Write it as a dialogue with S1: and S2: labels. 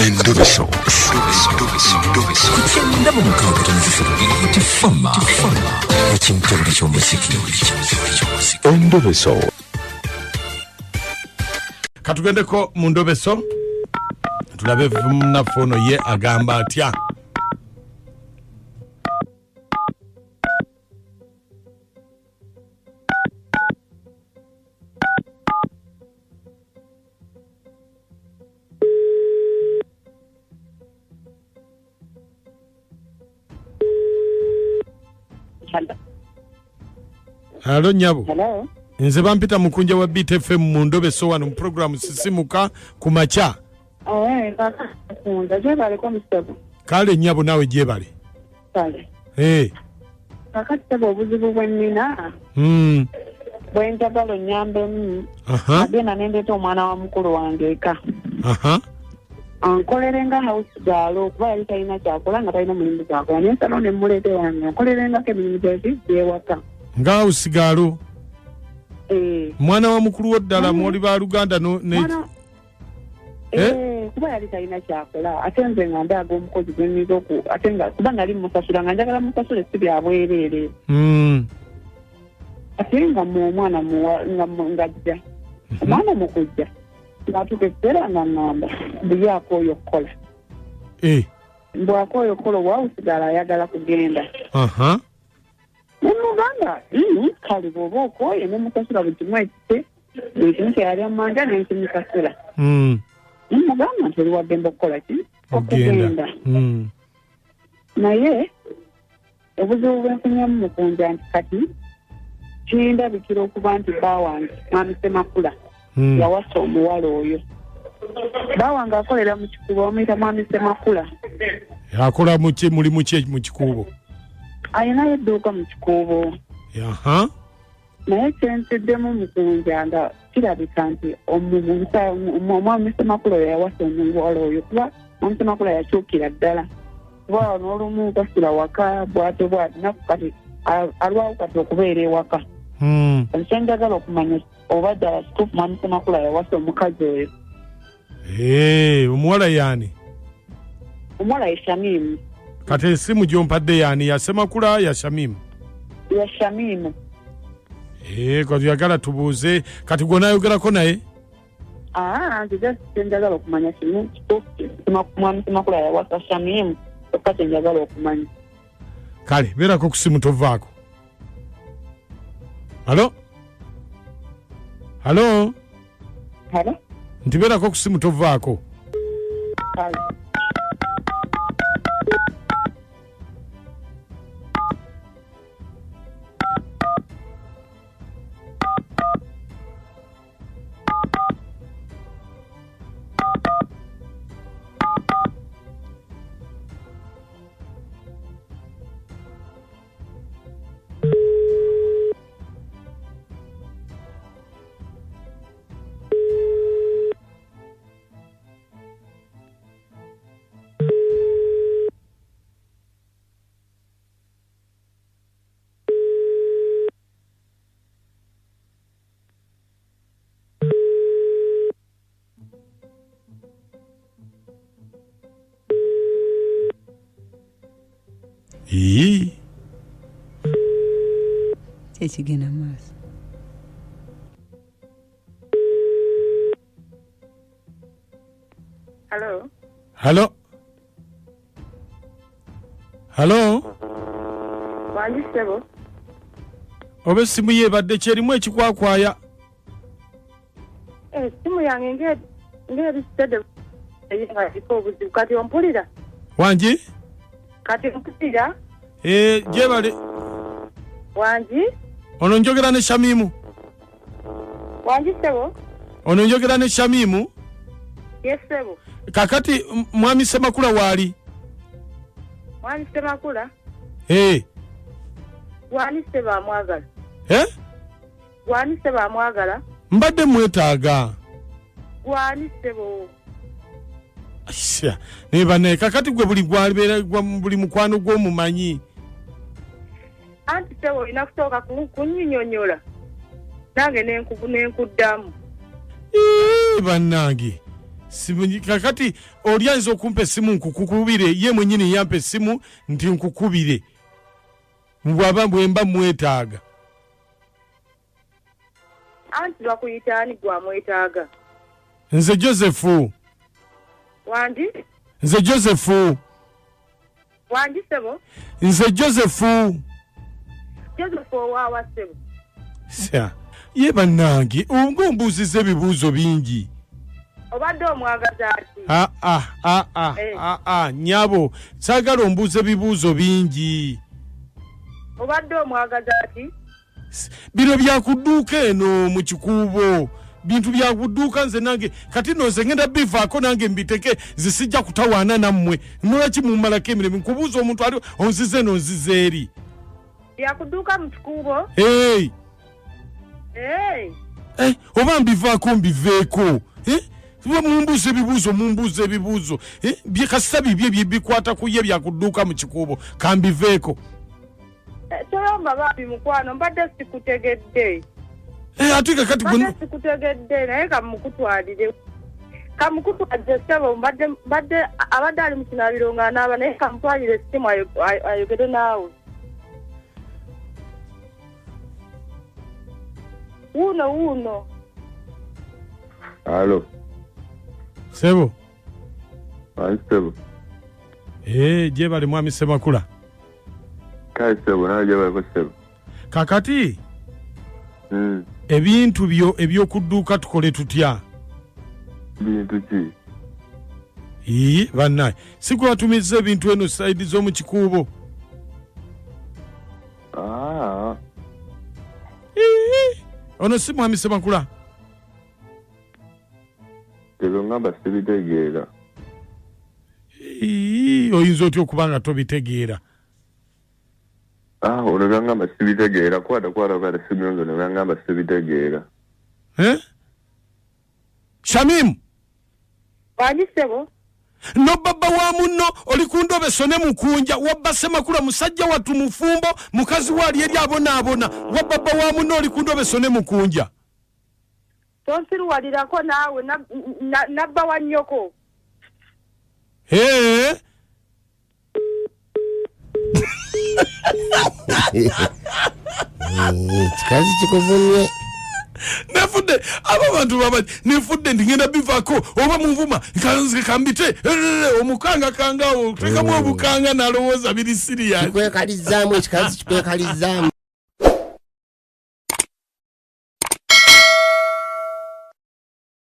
S1: Endobeso. Kutenda mu mukaaga tonzifiro tifama ekintu ky'omuziki. Endobeso. Katugendeko mu Ndobeso tulabe munafono ye agamba atya. Hello nyabo.
S2: Hello.
S1: Nze bampita Mukunja wa BTFM mu Ndobeso wano mu program sisimuka ku macha.
S2: Kaka kunda jebale kwa msebo.
S1: Kale nyabo nawe jebale.
S2: Kale. Kaka tebo obuzibu bwennina. Bwenjagala nyambe agenda nendeta omwana wa mukulu wange eka. Ankolerenga house girl kuba yali talina kyakola nga talina mulimu gwakola naye nsalo ne muleete wange ankolerengako emirimu gy'ewaka.
S1: Nga house girl. Mwana wa mukulu woddala mwoli ba Uganda ne
S2: kuba yali talina kyakola ate nze nga ndaga omukozi gwenyiza ate nga kuba nali musasula nga njagala musasule si bya bwereere. Ate nga omwana ngajja omwana mukujja ng'atuuka ekiseera nga ŋŋamba buyako oyo okukola. Mbwako oyo okukola obwawusigala ayagala kugenda. Muganda kale bw'oba okooye ne musasula buli kimu ekite buli kimu kyeyali amanja ne nkimusasula. Muganda nti oli waddembe okukola ki okugenda. Naye obuzibu bwenfunyamu Mukunja nti kati kindabikira okuba nti baawange mwami Ssemakula yawasa omuwala oyo. Baawange akolera mu kikubo bamuyita mwami Ssemakula.
S1: Akola mulimu ki mu kikubo?
S2: Ayinayo edduuka mu kikubo. Naye kyensiddemu Mukunja nga kirabika nti omwami Ssemakula oyo yawasa omuwala oyo kuba mwami Ssemakula yakyukira ddala. Kuba n'olumu kasula waka bwate naku kati alwawo kati okubeera ewaka. Kyenjagala okumanya oba ddala kituufu mwami Ssemakula yawasa omukazi oyo.
S1: Omuwala yaani?
S2: Omuwala ye Shamimu.
S1: Kati esimu gy'ompadde yaani ya Ssemakula ya Shamimu?
S2: Ya Shamimu.
S1: Kati yagala tubuuze kati gwe naayogerako naye?
S2: Nze just kyenjagala okumanya kimu kituufu mwami Ssemakula yawasa Shamimu kyokka kyenjagala okumanya.
S1: Kale beerako ku simu tovaako. Halo? Halo?
S2: Halo?
S1: Nti beerako ku simu tovaako.
S2: Kale.
S3: Ekigenda maaso.
S2: Halo?
S1: Halo? Halo?
S2: Wange ssebo?
S1: Oba essimu yeebadde kyerimu ekikwakwaya?
S2: Essimu yange ng'ebisitedde eriko obuzibu kati ompulira?
S1: Wange?
S2: Kati mpulira?
S1: Gyebale.
S2: Wange?
S1: Ono njogera ne Shamimu?
S2: Wange ssebo?
S1: Ono njogera ne Shamimu?
S2: Yes ssebo.
S1: Kakati mwami Ssemakula waali?
S2: Mwami Ssemakula? Wani ssebo amwagala? Wani ssebo amwagala?
S1: Mbadde mwetaaga.
S2: Wani ssebo?
S1: Naye banne kakati gwe buli mukwano gw'omumanyi.
S2: Anti ssebo olina kusooka kunnyonnyola nange nenkuddamu.
S1: Bannange simu kakati olianzo kumpe simu nkukubire ye mwenyini yampe simu ndi nkukubire mbwaba mbwemba mwetaaga
S2: anti bakuyitani gwa mwetaaga
S1: nze Joseph
S2: wandi
S1: nze Joseph
S2: wandi sebo
S1: nze Joseph
S2: wawa sebo
S1: sya ye bannange ngombuuziza ebibuuzo bingi
S2: obadde omwagaza ati
S1: nyabo saagala ombuuza ebibuuzo bingi
S2: obadde omwagaza ati
S1: bino byakudduuka eno mu kikuubo bintu byakudduuka nze nange kati nonze ngenda bivaako nange mbiteke zisijja kutawaana nammwe nolwaki mummalako emirimu nkubuuza omuntu ali onzize nonzize eri
S2: byakudduuka mu kikuubo
S1: oba mbivaako mbiveeko mumbuuza ebibuuzo kasita bibye bikwata ku ye byakudduuka mu kikuubo kambiveeko
S2: toyomba bambi mukwano mbadde sikutegedde
S1: ate kakati
S2: sikutegedde naye kamukutwalire sebo mbadde abadde ali mu kinaabiro ng'anaaba naye kamutwalire essimu ayogere naawe wuuno
S3: Alo.
S1: Sebo.
S3: Sebo.
S1: Je bali mwami Semakula.
S3: Kai sebo naje bali sebo.
S1: Kakati. Ebintu ebyokudduuka tukole tutya?
S3: Bintu ki?
S1: Bannaye. Sikwatumiza ebintu eno side z'omu kikuubo. Ono si mwami Semakula.
S3: Telo ngamba sibitegeera.
S1: Oyinza otya okuba nga tobitegeera?
S3: Ono ngamba sibitegeera kwata simyonzo ne ngamba sibitegeera.
S1: Shamim.
S2: Wani sebo?
S1: No baba wa munno oli ku Endobeso ne Mukunja wabba Semakula musajja watu mufumbo mukazi wali eri abona wa baba wa munno oli ku Endobeso ne Mukunja.
S2: Tonsiru walirako naawe nabba wa nnyoko.
S4: Kikazi kikuvunye.
S1: Nefudde abo bantu baba nefudde ndingenda bivako oba muvuma kanze kambite
S4: kanga
S1: tekamu obukanga nalowooza biri serious
S4: kikwekalizaamu ekikazi kikwekalizaamu